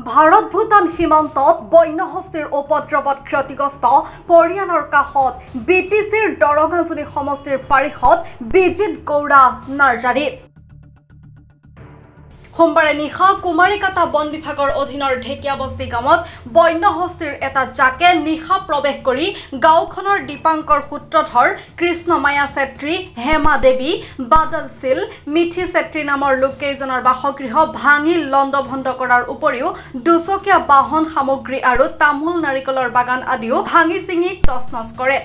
ভাৰত ভূটান সীমান্তত বন্যহস্তীৰ উপদ্ৰৱত ক্ষতিগ্ৰস্ত পৰিয়ালৰ কাষত বিটিচিৰ দৰঙাজুলি সমষ্টিৰ পাৰিষদ বিজিত গৌড়া নাৰ্জাৰী সোমবাৰে নিশা কুমাৰীকাটা বন বিভাগৰ অধীনৰ ঢেকিয়াবস্তি গাঁৱত বন্যহস্তীৰ এটা জাকে নিশা প্ৰৱেশ কৰি গাঁওখনৰ দীপাংকৰ সূত্ৰধৰ কৃষ্ণমায়া চেত্ৰী হেমা দেৱী বাদল সিল মিঠি চেত্ৰী নামৰ লোককেইজনৰ বাসগৃহ ভাঙি লণ্ডভণ্ড কৰাৰ উপৰিও দুচকীয়া বাহন সামগ্ৰী আৰু তামোল নাৰিকলৰ বাগান আদিও ভাঙি চিঙি তছনছ কৰে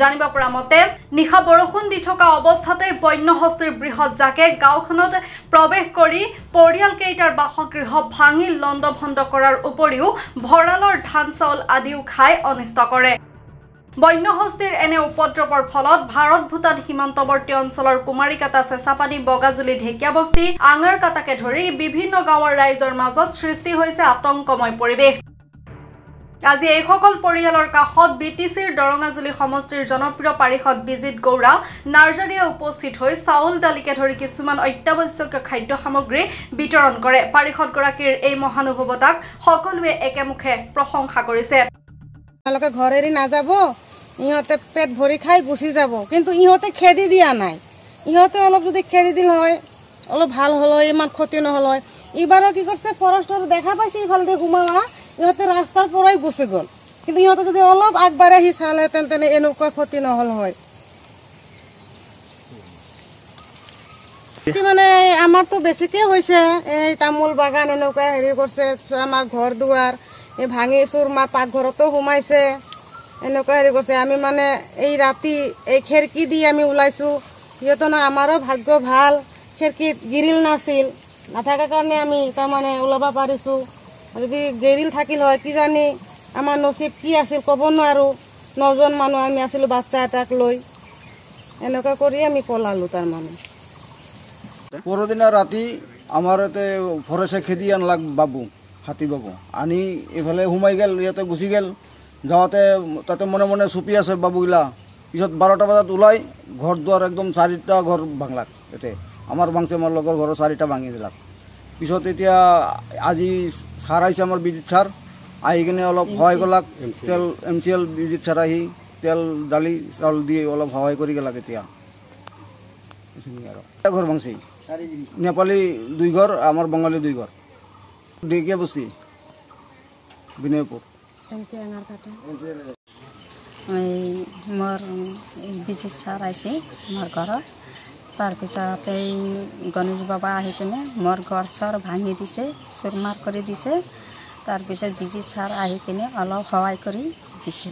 জানিব পৰা মতে নিশা বৰষুণ দি থকা অৱস্থাতে বন্যহস্তীৰ বৃহৎ জাকে গাঁওখনত প্ৰৱেশ কৰি পৰিয়ালকেইটাৰ বাসগৃহ ভাঙি লণ্ডভণ্ড কৰাৰ উপৰিও ভঁৰালৰ ধান চাউল আদিও খাই অনিষ্ট কৰে বন্যহস্তীৰ এনে উপদ্ৰৱৰ ফলত ভাৰত ভূটান সীমান্তৱৰ্তী অঞ্চলৰ কুমাৰীকাটা চেঁচাপানী বগাজুলি ঢেকিয়াবস্তি আঙাৰকাটাকে ধৰি বিভিন্ন গাঁৱৰ ৰাইজৰ মাজত সৃষ্টি হৈছে আতংকময় পৰিৱেশ আজি এই সকল পৰিয়ালৰ কাষত বিটিচিৰ দৰঙাজুলি সমষ্টিৰ জনপ্ৰিয় পাৰিষদ বিজিত গৌড়া নাৰ্জাৰীয়ে উপস্থিত হৈ চাউল দালিকে ধৰি কিছুমান অত্যাৱশ্যকীয় খাদ্য সামগ্ৰী বিতৰণ কৰে পাৰিষদগৰাকীৰ এই মহানুভৱতাক সকলোৱে একেমুখে প্ৰশংসা কৰিছে তেওঁলোকে ঘৰ এৰি নাযাব ইহঁতে পেট ভৰি খাই গুচি যাব কিন্তু ইহঁতে খেদি দিয়া নাই ইহঁতে অলপ যদি খেদি দিল হয় অলপ ভাল হ'ল হয় ইমান ক্ষতি নহ'ল হয় এইবাৰো কি কৰিছে ফৰেষ্টৰ দেখা পাইছে ইফালে সোমাৱা ইহঁতে ৰাস্তাৰ পৰাই গুচি গ'ল কিন্তু ইহঁতে যদি অলপ আগবাঢ়ি আহি চালে তেনে এনেকুৱা ক্ষতি নহ'ল হয় মানে আমাৰতো বেছিকে হৈছে এই তামোল বাগান এনেকুৱা হেৰি কৰিছে আমাৰ ঘৰ দুৱাৰ এই ভাঙি চুৰমাৰ পাকঘৰতো সোমাইছে এনেকুৱা হেৰি কৰিছে আমি মানে এই ৰাতি এই খিৰিকী দি আমি ওলাইছোঁ সিহঁতৰ আমাৰো ভাগ্য ভাল খিৰিকীত গিৰিল নাছিল নাথাকাৰ কাৰণে আমি তাৰমানে ওলাব পাৰিছোঁ যদি গেৰিল থাকিল হয় কিজানি আমাৰ নচিব কি আছিল ক'ব নোৱাৰোঁ 9জন মানুহ আমি আছিলোঁ বাচ্চা এটাক লৈ এনেকুৱা কৰি আমি পলালোঁ তাৰমানে পৰদিনা ৰাতি আমাৰ ইয়াতে ফৰেষ্টে খেদি আনলাক বাবু হাতী বাবু আনি এইফালে সোমাই গ'ল ইয়াতে গুচি গ'ল যাওঁতে তাতে মনে মনে চুপি আছে বাবুগিলা পিছত 12টা বজাত ওলাই ঘৰ দুৱাৰ একদম 4টা ঘৰ ভাঙলাক ইয়াতে আমাৰ ভাঙছে আমাৰ লগৰ ঘৰৰ 4টা ভাঙি দিলাক পিছত এতিয়া আজি ছাৰ আহিছে আমাৰ বিজিত ছাৰ আহি কিনে অলপ সহায় কৰলাক তেল MCL বিজিত ছাৰ আহি তেল দালি চাউল দি অলপ সহায় কৰি গেলাক এতিয়া ঘৰ ভাঙছে নেপালী 2 ঘৰ আমাৰ বঙালী 2 ঘৰ ঢেকিয়াবস্তি বিনয়পুৰ মোৰ বিজিত ছাৰ আহিছে মোৰ ঘৰত তাৰপিছত এই গণেশ বাবা আহি কিনে মোৰ ঘৰ চৰ ভাঙি দিছে চুৰমাৰ কৰি দিছে তাৰপিছত বিজিত ছাৰ আহি কিনে অলপ সহায় কৰি দিছে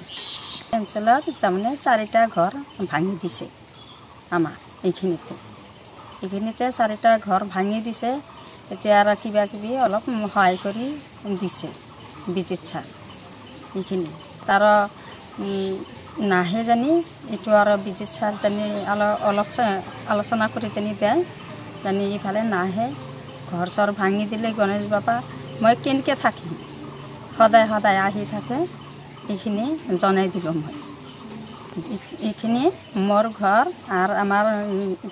অঞ্চলত তাৰমানে 4টা ঘৰ ভাঙি দিছে আমাৰ এইখিনিতে 4টা ঘৰ ভাঙি দিছে এতিয়া আৰু কিবা কিবি অলপ সহায় কৰি দিছে বিজিত ছাৰ এইখিনি তাৰ নাহে জানি এইটো আৰু বিজিত ছাৰ জানি অলপ আলোচনা কৰি জানি দেয় জানি ইফালে নাহে ঘৰ চৰ ভাঙি দিলে গণেশ বাবা মই কেনেকৈ থাকিম সদায় সদায় আহি থাকে এইখিনি জনাই দিলোঁ মই এইখিনি মোৰ ঘৰ আৰু আমাৰ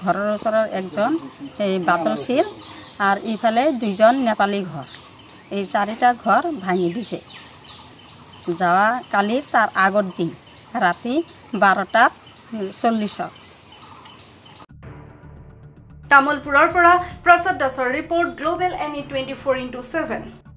ঘৰৰ ওচৰৰ একজন এই বাদল সিল আৰু ইফালে 2জন নেপালী ঘৰ এই 4টা ঘৰ ভাঙি দিছে যোৱা কালিৰ তাৰ আগৰ দিন ৰাতি 12:40 তামোলপুৰৰ পৰা প্ৰসাদ দাসৰ ৰিপৰ্ট গ্লোবেল NE 24/7